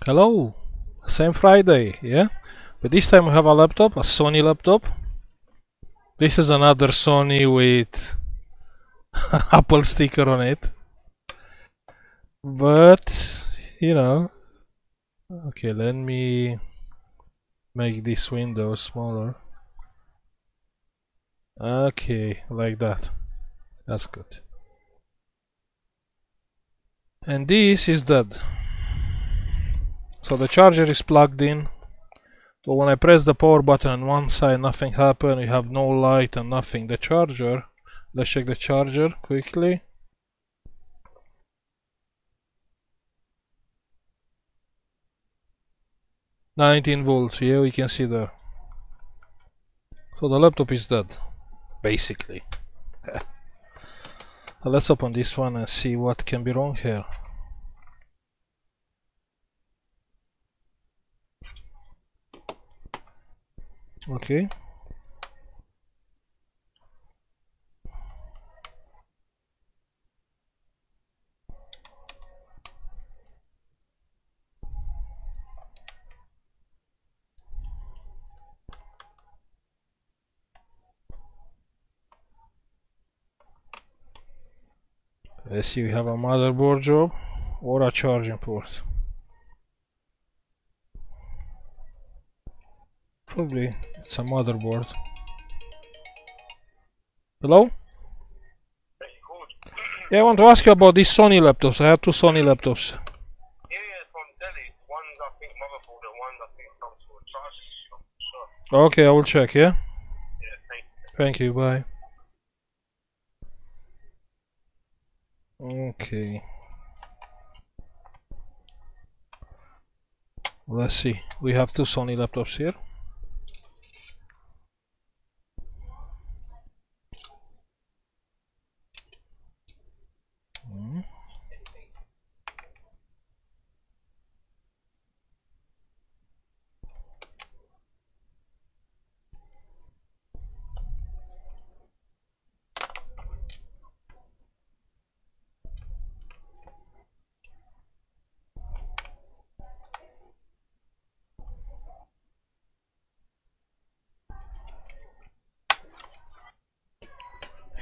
Hello, same Friday, yeah? But this time we have a laptop, a Sony laptop. This is another Sony with Apple sticker on it. But, you know, okay, let me make this window smaller. Okay, like that. That's good. And this is dead. So the charger is plugged in. But when I press the power button on one side, nothing happened. You have no light and nothing. The charger, let's check the charger quickly. "19 volts, yeah, we can see there. So the laptop is dead, basically. Let's open this one and see what can be wrong here. Okay. Let's see, we have a motherboard job or a charging port. Probably it's a motherboard. Hello? Yeah, I want to ask you about these Sony laptops. I have two Sony laptops. Yeah, from Delhi. One's I think motherboard and one I think comes from a charging shop. Sure. Okay, I will check, yeah? Yeah, thank you. Thank you, bye. Okay. Let's see. We have two Sony laptops here.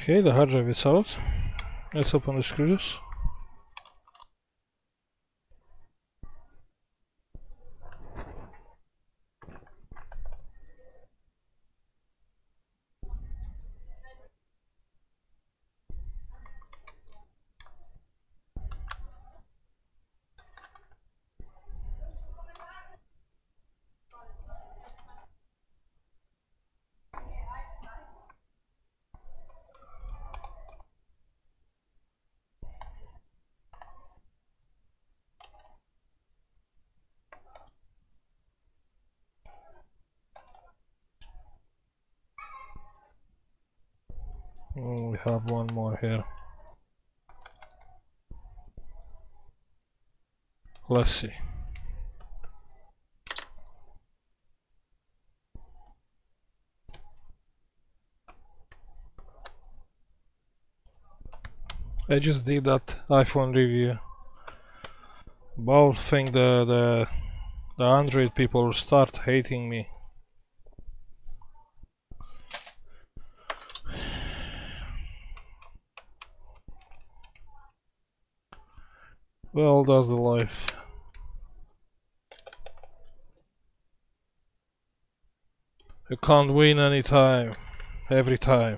Okay, the hard drive is out. Let's open the screws. Oh, we have one more here. Let's see. I just did that iPhone review. But I think the Android people will start hating me. Well, that's the life. You can't win any time, every time.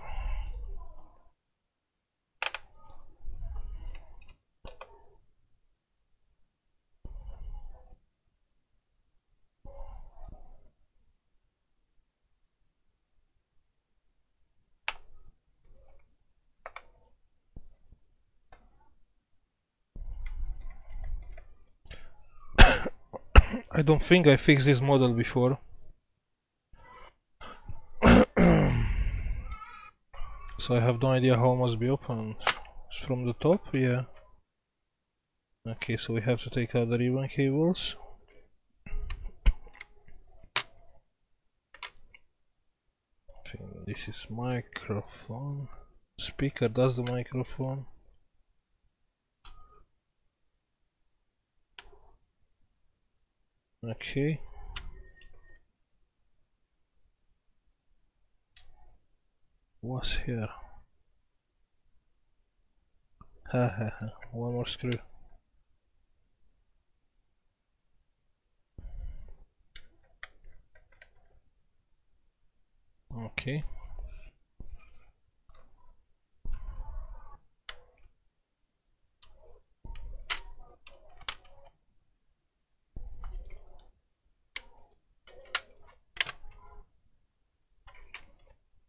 I don't think I fixed this model before. So I have no idea how it must be opened. It's from the top, yeah. Okay, so we have to take out the ribbon cables. I think this is microphone. Speaker, that's the microphone. Okay. What's here? Ha ha ha. One more screw. Okay.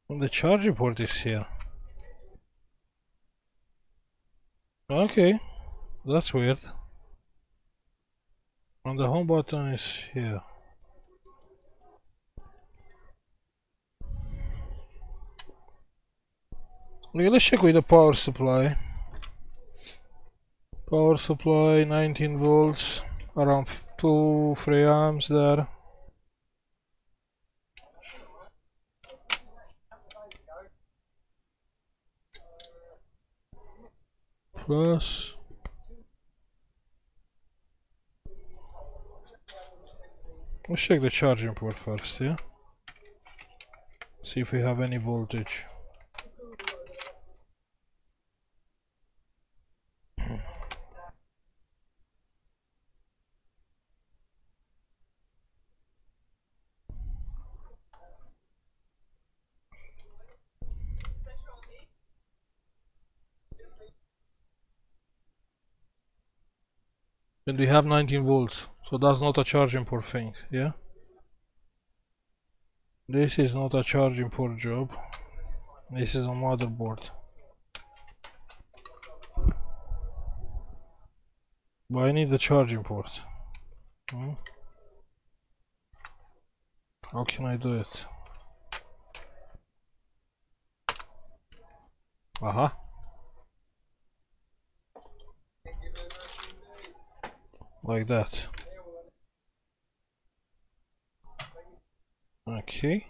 And the charging port is here. Okay, that's weird. And the home button is here. Okay, let's check with the power supply. Power supply 19 volts, around 2-3 amps there. Plus let's check the charging port first, yeah? See if we have any voltage. And we have 19 volts, so that's not a charging port thing, yeah? This is not a charging port job. This is a motherboard. But I need the charging port. How can I do it? Aha. Like that. Okay.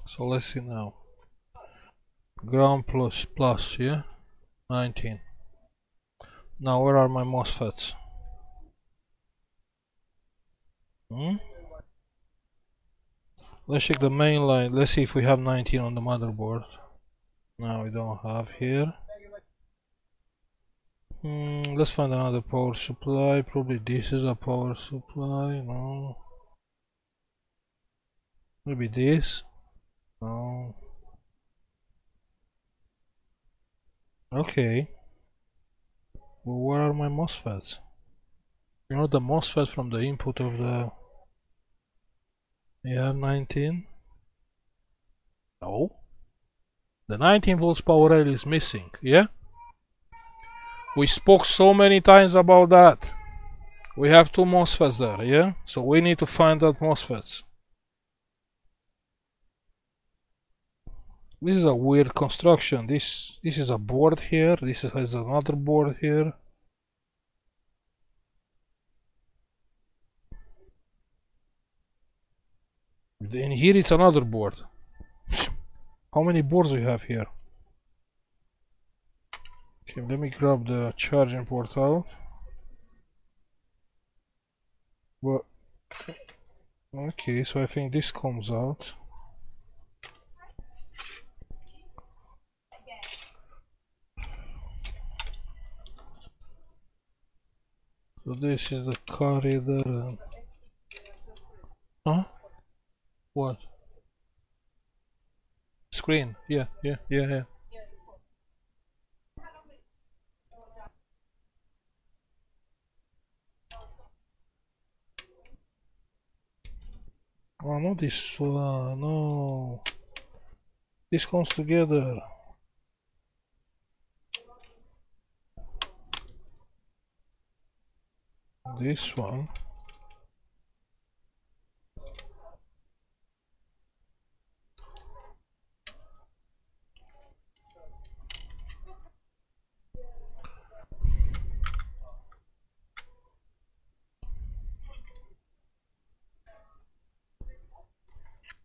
So let's see now. Ground plus, yeah? 19. Now where are my MOSFETs? Let's check the main line. Let's see if we have 19 on the motherboard. No, we don't have here. Let's find another power supply. Probably this is a power supply. No. Maybe this. No. Okay. Well, where are my MOSFETs? You know the MOSFET from the input of the... You have 19? No. The 19 volts power rail is missing, yeah? We spoke so many times about that. We have two MOSFETs there, yeah? So we need to find that MOSFETs. This is a weird construction. This is a board here. This has another board here. In here it's another board. How many boards we have here? Okay, let me grab the charging port out. Well, okay, so I think this comes out. So this is the corridor and... Huh? What? Screen, yeah. Oh, not this one, no. This comes together. This one.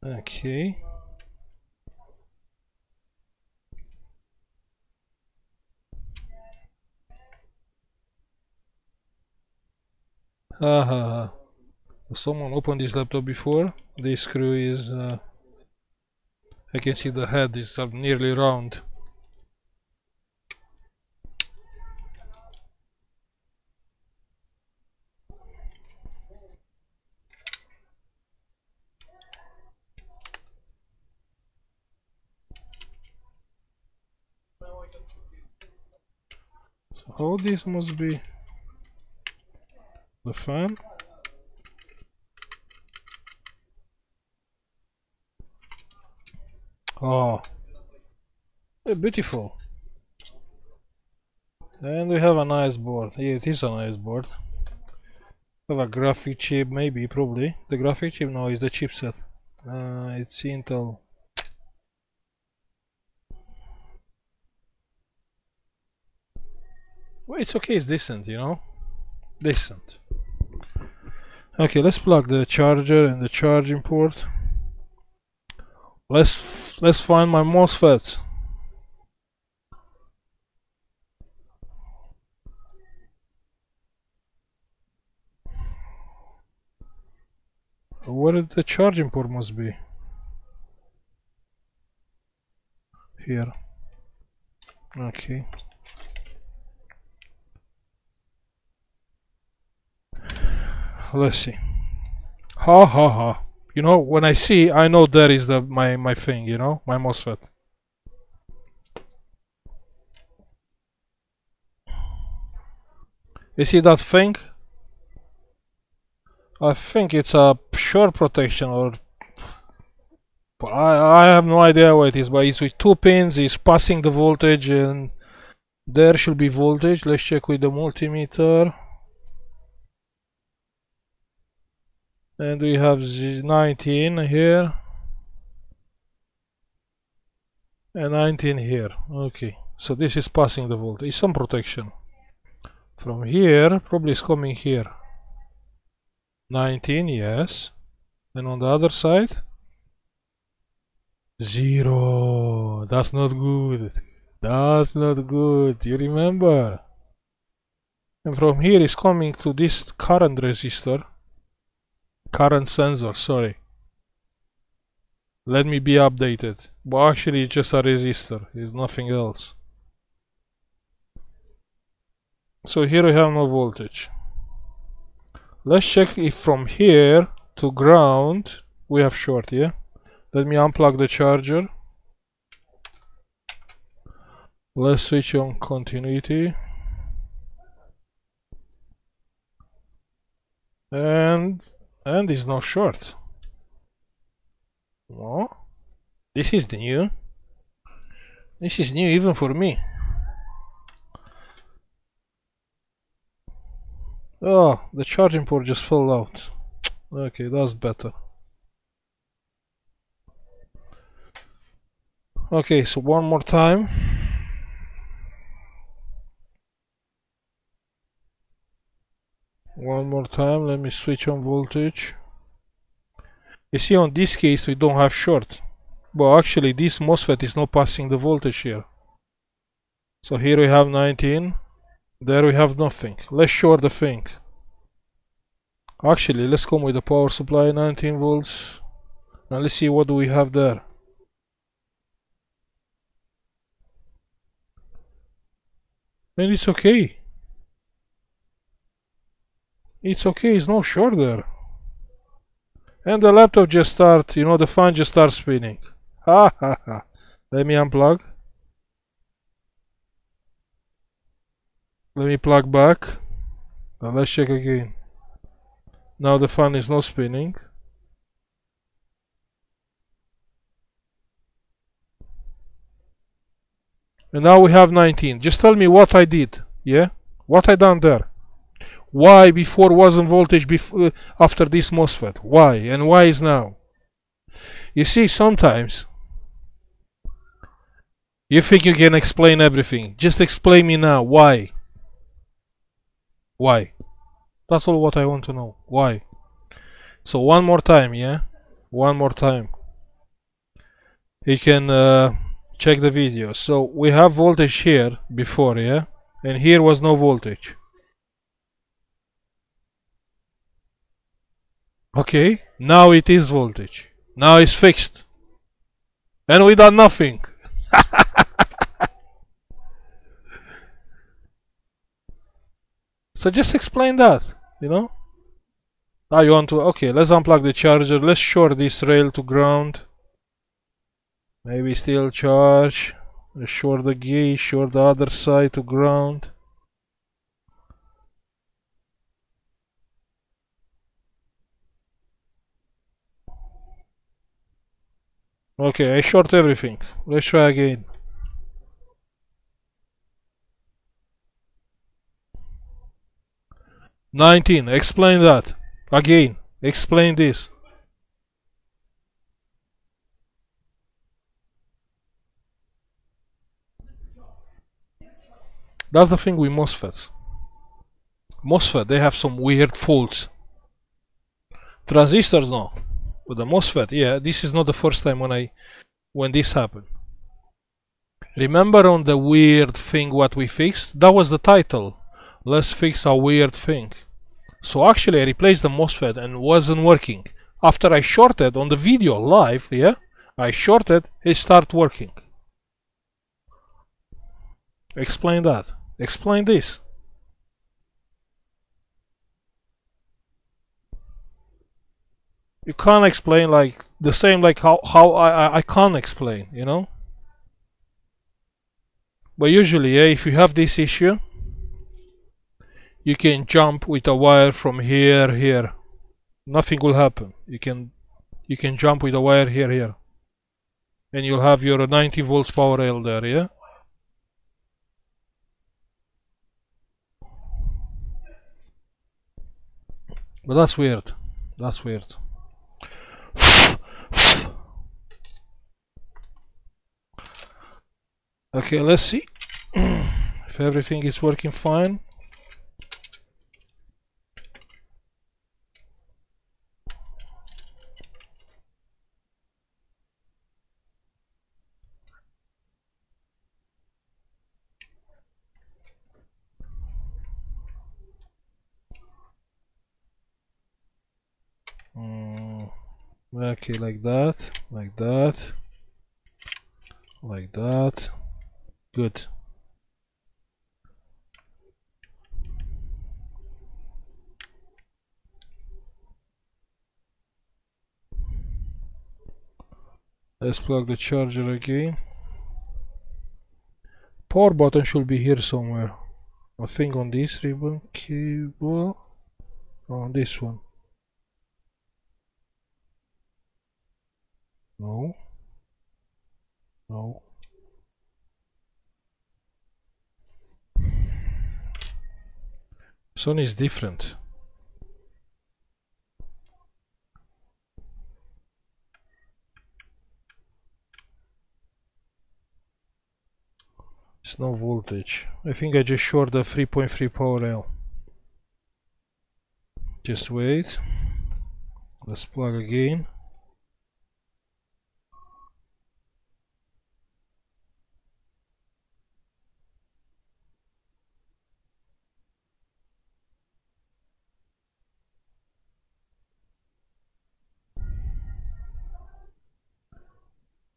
Okay. Ha ha ha. Someone opened this laptop before. This screw is I can see the head is nearly round. So how this must be the fan? Oh, beautiful. And we have a nice board. Yeah, it is a nice board. Have a graphic chip, maybe, probably. The graphic chip, no, it's the chipset. It's Intel. Well, it's okay, it's decent, you know? Decent. Okay, let's plug the charger and the charging port. Let's find my MOSFETs. Where the charging port must be? Here. Okay. Let's see. Ha ha ha. You know, when I see, I know that is my thing, you know, my MOSFET. You see that thing? I think it's a short protection, or I have no idea what it is, but it's with two pins, it's passing the voltage, and there should be voltage. Let's check with the multimeter. And we have 19 here and 19 here. Okay, so this is passing the voltage. Some protection from here, probably is coming here. 19, yes. And on the other side, 0. That's not good. That's not good. You remember? And from here is coming to this current resistor. Current sensor, sorry. Let me be updated. But actually it's just a resistor, it's nothing else. So here we have no voltage. Let's check if from here to ground we have short, yeah? Let me unplug the charger. Let's switch on continuity. And it's not short. No, this is new. This is new even for me. Oh, the charging port just fell out. Okay, that's better. Okay, so one more time. One more time, let me switch on voltage. You see, on this case we don't have short, but actually this MOSFET is not passing the voltage here. So here we have 19, there we have nothing. Let's short the thing. Actually, let's come with the power supply, 19 volts. Now let's see what do we have there. And it's okay. It's okay, it's no short there. And the laptop just starts, you know, the fan just starts spinning. Ha ha ha. Let me unplug. Let me plug back. Now let's check again. Now the fan is not spinning. And now we have 19. Just tell me what I did. Yeah? What I done there. Why before wasn't voltage after this MOSFET? Why? And why is now? You see, sometimes you think you can explain everything. Just explain me now. Why? Why? That's all what I want to know. Why? So one more time, yeah? One more time. You can check the video. So we have voltage here before, yeah? And here was no voltage. Okay, now it is voltage. Now it's fixed. And we done nothing. So just explain that, you know? Ah, you want to... Okay, let's unplug the charger. Let's short this rail to ground. Maybe still charge. Let's short the gauge, short the other side to ground. Okay, I short everything. Let's try again. "19, explain that. Again, explain this." That's the thing with MOSFETs. MOSFET, they have some weird faults. Transistors, no. But the MOSFET, yeah, this is not the first time when this happened. Remember on the weird thing what we fixed? That was the title. Let's fix a weird thing. So actually I replaced the MOSFET and wasn't working. After I shorted on the video live, yeah, I shorted, it started working. Explain that. Explain this. You can't explain like the same like how I can't explain, you know? But usually, yeah, if you have this issue, you can jump with a wire from here. Nothing will happen. You can jump with a wire here. And you'll have your 90 volts power rail there, yeah? But that's weird. That's weird. Okay, let's see if everything is working fine. Okay, like that, like that, like that. Good. Let's plug the charger again. Power button should be here somewhere. I think on this ribbon cable. On this one. No. No. Sony is different. It's no voltage. I think I just short the 3.3 power rail. Just wait. Let's plug again.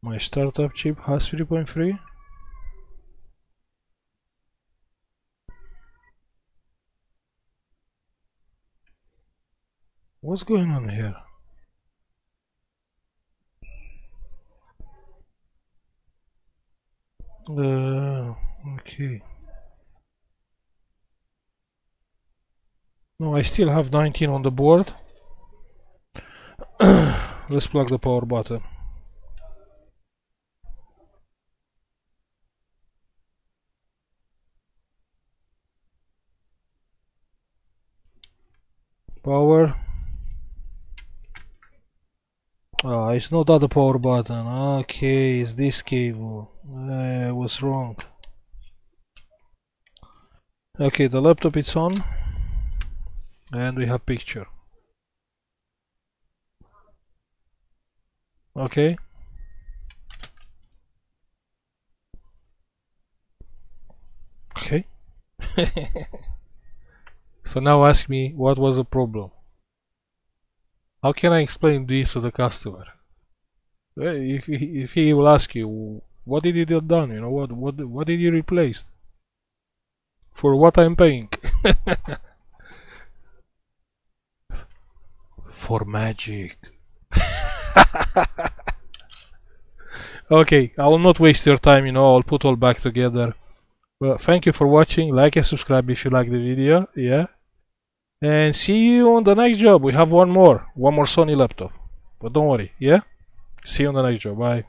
My startup chip has 3.3. What's going on here? Okay. No, I still have 19 on the board. Let's plug the power button. Power. Ah, it's not that the power button. Okay, it's this cable. I was wrong. Okay, the laptop is on. And we have picture. Okay. Okay. So now ask me what was the problem. How can I explain this to the customer? If he will ask you, what did you do done? You know, what did you replace? For what I'm paying? For magic. Okay, I will not waste your time, you know, I'll put all back together. Well, thank you for watching, like and subscribe if you like the video, yeah? And see you on the next job. We have one more Sony laptop. But don't worry, yeah? See you on the next job, bye.